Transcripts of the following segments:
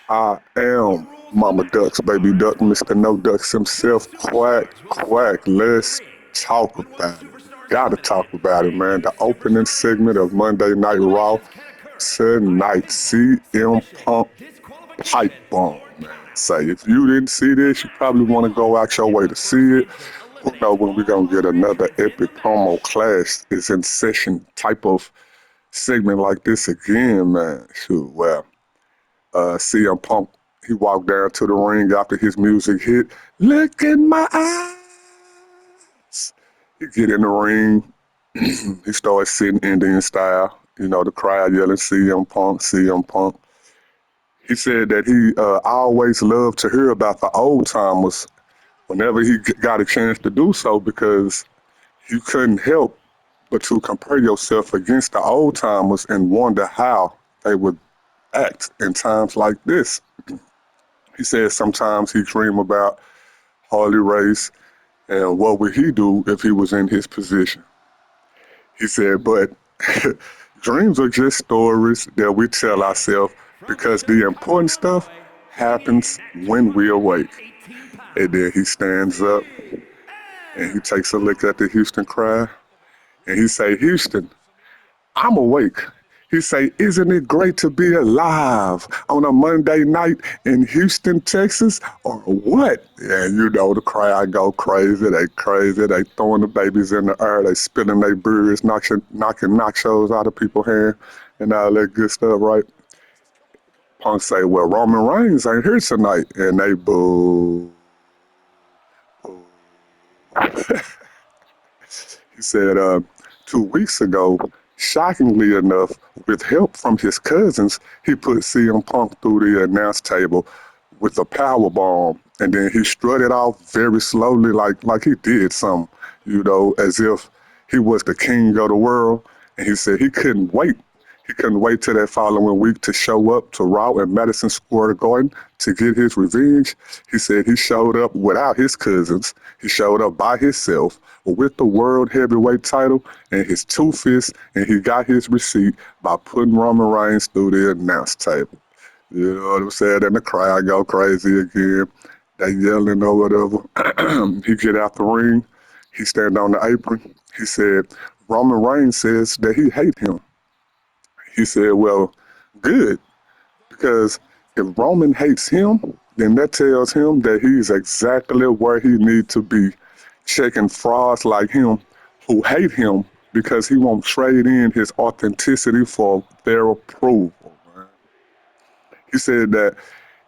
I am Mama Ducks, baby duck, Mr. No Ducks himself. Quack, quack. Let's talk about it. Gotta talk about it, man. The opening segment of Monday Night Raw tonight. CM Punk pipe bomb, man. Say, if you didn't see this, you probably want to go out your way to see it. Who know when we gonna get another epic promo clash is in session type of segment like this again, man. Shoot, well. CM Punk, he walked down to the ring after his music hit. Look in my eyes. He get in the ring. He started sitting Indian style. You know, the crowd yelling CM Punk, CM Punk. He said that he always loved to hear about the old timers whenever he got a chance to do so because you couldn't help but to compare yourself against the old timers and wonder how they would act in times like this. He said sometimes he dream about Harley Race and what would he do if he was in his position. He said, but dreams are just stories that we tell ourselves because the important stuff happens when we awake. And then he stands up and he takes a look at the Houston crowd and he say, Houston, I'm awake. He say, isn't it great to be alive on a Monday night in Houston, Texas, or what? And you know the crowd go crazy. They crazy. They throwing the babies in the air. They spilling their beers, knocking nachos out of people's hand, and all that good stuff, right? Punk say, well, Roman Reigns ain't here tonight, and they boo. He said 2 weeks ago, shockingly enough, with help from his cousins, he put CM Punk through the announce table with a power bomb, and then he strutted off very slowly, like he did something, you know, as if he was the king of the world. And he said he couldn't wait. He couldn't wait till that following week to show up to Raw at Madison Square Garden to get his revenge. He said he showed up without his cousins. He showed up by himself with the World Heavyweight title and his two fists, and he got his receipt by putting Roman Reigns through the announce table. You know what I'm saying? And the crowd go crazy again. They yelling or whatever. He get out the ring. He stand on the apron. He said, Roman Reigns says that he hate him. He said, well, good, because if Roman hates him, then that tells him that he's exactly where he needs to be, checking frauds like him who hate him because he won't trade in his authenticity for their approval. Man. He said that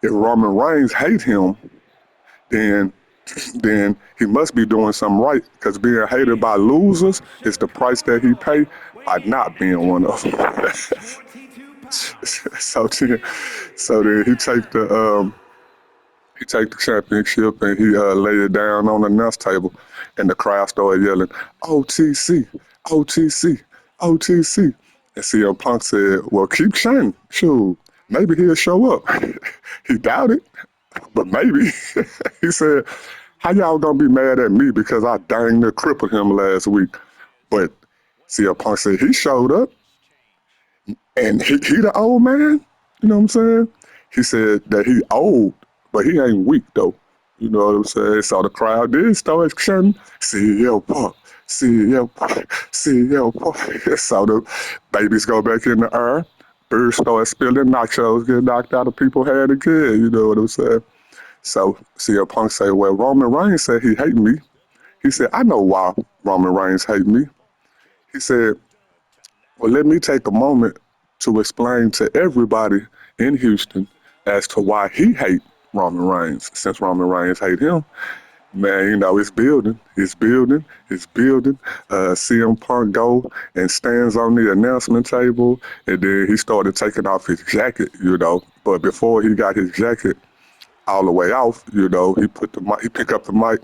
if Roman Reigns hate him, then then he must be doing something right because being hated by losers is the price that he pay by not being one of them. so then, so then he take the championship and he lay it down on the announce table, and the crowd started yelling, OTC, OTC, OTC. And CM Punk said, well, keep shining. Shoot, maybe he'll show up. He doubted, but maybe. He said, how y'all gonna be mad at me because I dang near crippled him last week? But CM Punk said he showed up and he the old man. You know what I'm saying? He said that he old, but he ain't weak though. You know what I'm saying? So the crowd did start chanting, CM Punk, CM Punk, CM Punk. So the babies go back in the air. Birds start spilling, nachos get knocked out of people's hand again. You know what I'm saying? So CM Punk say, well, Roman Reigns said he hate me. He said, I know why Roman Reigns hate me. He said, well, let me take a moment to explain to everybody in Houston as to why he hate Roman Reigns. Since Roman Reigns hate him, man, you know, it's building, it's building, it's building. CM Punk go and stands on the announcement table, and then he started taking off his jacket, you know. But before he got his jacket all the way off, you know, he picked up the mic.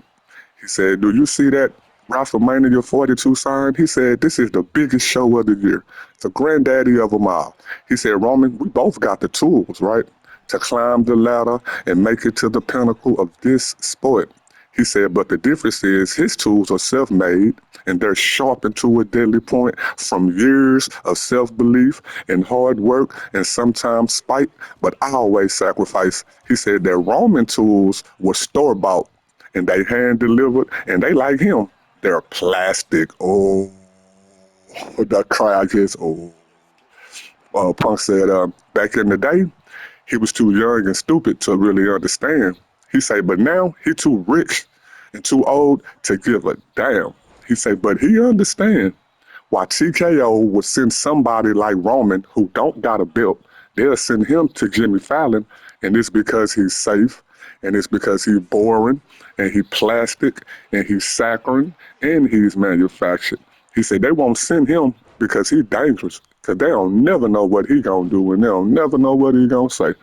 He said, do you see that WrestleMania 42 sign? He said, this is the biggest show of the year. It's the granddaddy of them all. He said, Roman, we both got the tools, right, to climb the ladder and make it to the pinnacle of this sport. He said, but the difference is his tools are self-made and they're sharpened to a deadly point from years of self-belief and hard work and sometimes spite, but I always sacrifice. He said that Roman tools were store-bought and they hand-delivered and they like him. They're plastic. Oh, that cry just, oh. Punk said, back in the day, he was too young and stupid to really understand. He said, but now he too rich and too old to give a damn. He said, but he understand why TKO would send somebody like Roman who don't got a belt. They'll send him to Jimmy Fallon, and it's because he's safe, and it's because he's boring, and he's plastic, and he's saccharine, and he's manufactured. He said they won't send him because he's dangerous, because they don't never know what he gonna do, and they don't never know what he gonna say.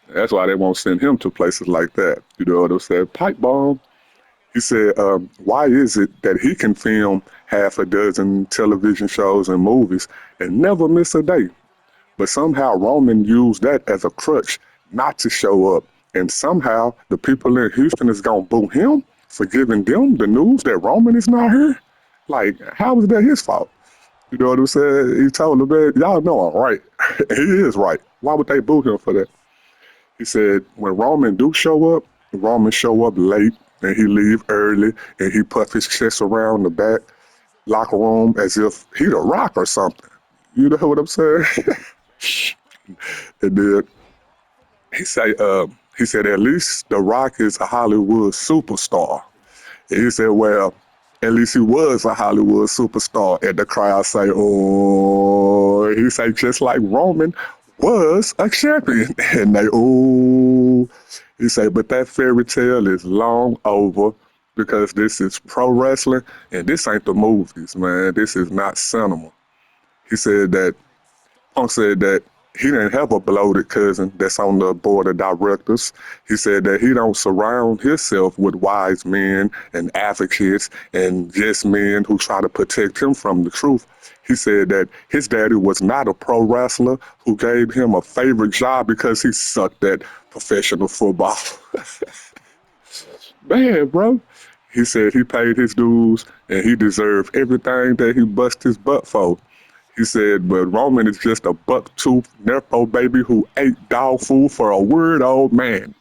That's why they won't send him to places like that. You know what I'm saying? Pipe bomb. He said, why is it that he can film half a dozen television shows and movies and never miss a day? But somehow Roman used that as a crutch not to show up. And somehow the people in Houston is going to boo him for giving them the news that Roman is not here? Like, how is that his fault? You know what I'm saying? He told them, man, y'all know I'm right. He is right. Why would they boo him for that? He said when Roman do show up, Roman show up late and he leave early and he puff his chest around the back locker room as if he the Rock or something. You know what I'm saying? And then he said at least the Rock is a Hollywood superstar. And he said, well, at least he was a Hollywood superstar. And the crowd say, oh, he said just like Roman was a champion. And they, oh, he said, but that fairy tale is long over because this is pro wrestling and this ain't the movies, man. This is not cinema. He said that Punk said that he didn't have a bloated cousin that's on the board of directors. He said that he don't surround himself with wise men and advocates and yes men who try to protect him from the truth. He said that his daddy was not a pro wrestler who gave him a favorite job because he sucked at professional football. Man, bro. He said he paid his dues and he deserved everything that he bust his butt for. He said, but Roman is just a buck-toothed Nepo baby who ate dog food for a weird old man.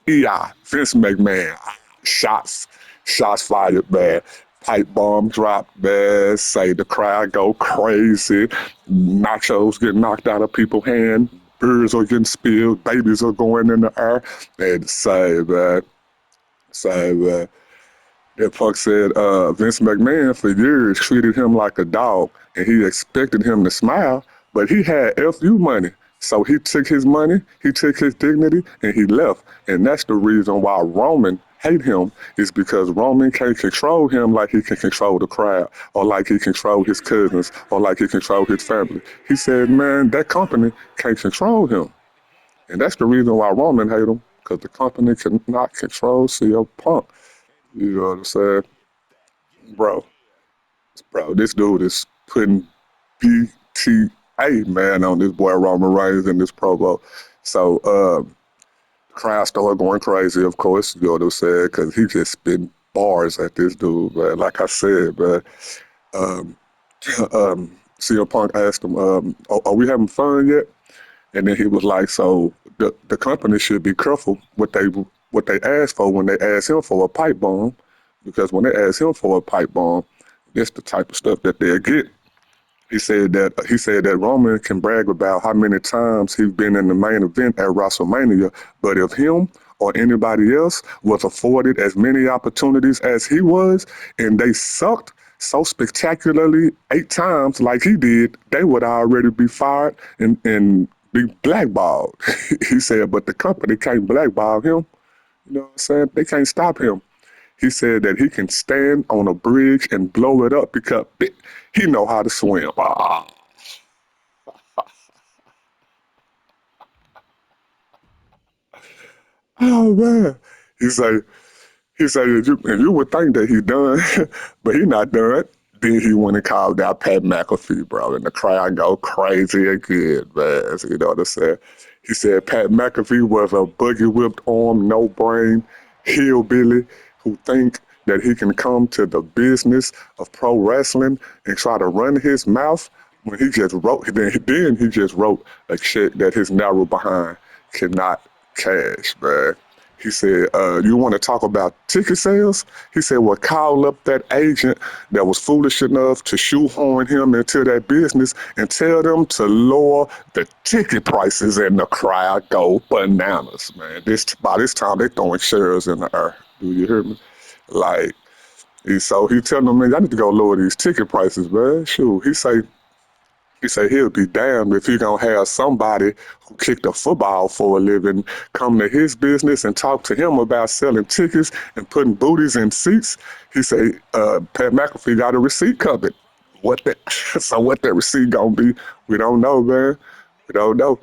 E.I. Vince McMahon. Shots fired, man. Pipe bomb dropped, man. Say the crowd go crazy. Nachos get knocked out of people's hand. Beers are getting spilled. Babies are going in the air. And say, man. That Punk said Vince McMahon for years treated him like a dog and he expected him to smile, but he had FU money. So he took his money, he took his dignity, and he left. And that's the reason why Roman hate him is because Roman can't control him like he can control the crowd or like he control his cousins or like he control his family. He said, man, that company can't control him. And that's the reason why Roman hate him because the company cannot control CM Punk. You know what I'm saying? Bro, this dude is putting BTA, man, on this boy Roman Reigns in this promo. So, the crowd started going crazy, of course, you know what I'm saying? Because he just spitting bars at this dude, man. Like I said, man. Um, CM Punk asked him, are we having fun yet? And then he was like, so the company should be careful what they ask for when they ask him for a pipe bomb, because when they ask him for a pipe bomb, that's the type of stuff that they'll get. He said that Roman can brag about how many times he's been in the main event at WrestleMania, but if him or anybody else was afforded as many opportunities as he was, and they sucked so spectacularly 8 times like he did, they would already be fired and be blackballed. He said, but the company can't blackball him. You know what I'm saying? They can't stop him. He said that he can stand on a bridge and blow it up because he know how to swim. Oh man. He said and you would think that he done, but he not done. Then he went and called out Pat McAfee, bro, and the crowd go crazy again, man. So you know what I'm saying? He said Pat McAfee was a boogie whipped arm, no brain, hillbilly who think that he can come to the business of pro wrestling and try to run his mouth when he just wrote, then he just wrote a check that his narrow behind cannot cash, man. He said, you want to talk about ticket sales? He said, well, call up that agent that was foolish enough to shoehorn him into that business and tell them to lower the ticket prices, and the crowd go bananas, man. By this time, they throwing shares in the air. Do you hear me? Like, so he telling them, man, I need to go lower these ticket prices, man. Shoot, he say he'll be damned if he gonna have somebody who kicked a football for a living come to his business and talk to him about selling tickets and putting booties in seats. He say Pat McAfee got a receipt covered. What that? So what that receipt gonna be? We don't know, man. We don't know.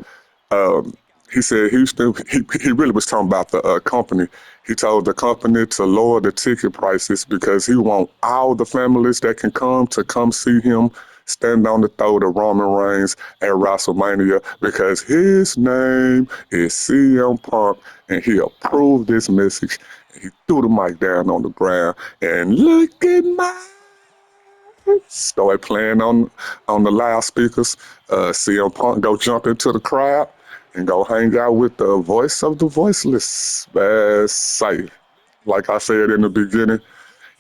Um, he said he really was talking about the company. He told the company to lower the ticket prices because he want all the families that can come see him stand on the throat of Roman Reigns at WrestleMania because his name is CM Punk, and he approved this message. And he threw the mic down on the ground and look at my started playing on the loudspeakers. CM Punk go jump into the crowd and go hang out with the voice of the voiceless. That's safe. Like I said in the beginning,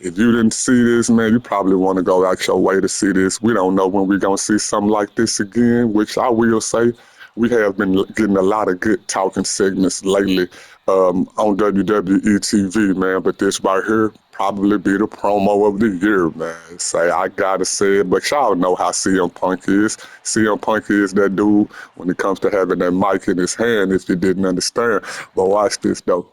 if you didn't see this, man, you probably want to go out your way to see this. We don't know when we're going to see something like this again, which I will say we have been getting a lot of good talking segments lately on WWE TV, man. But this right here probably be the promo of the year, man. Say, I got to say it, but y'all know how CM Punk is. CM Punk is that dude when it comes to having that mic in his hand, if you didn't understand. But watch this, though.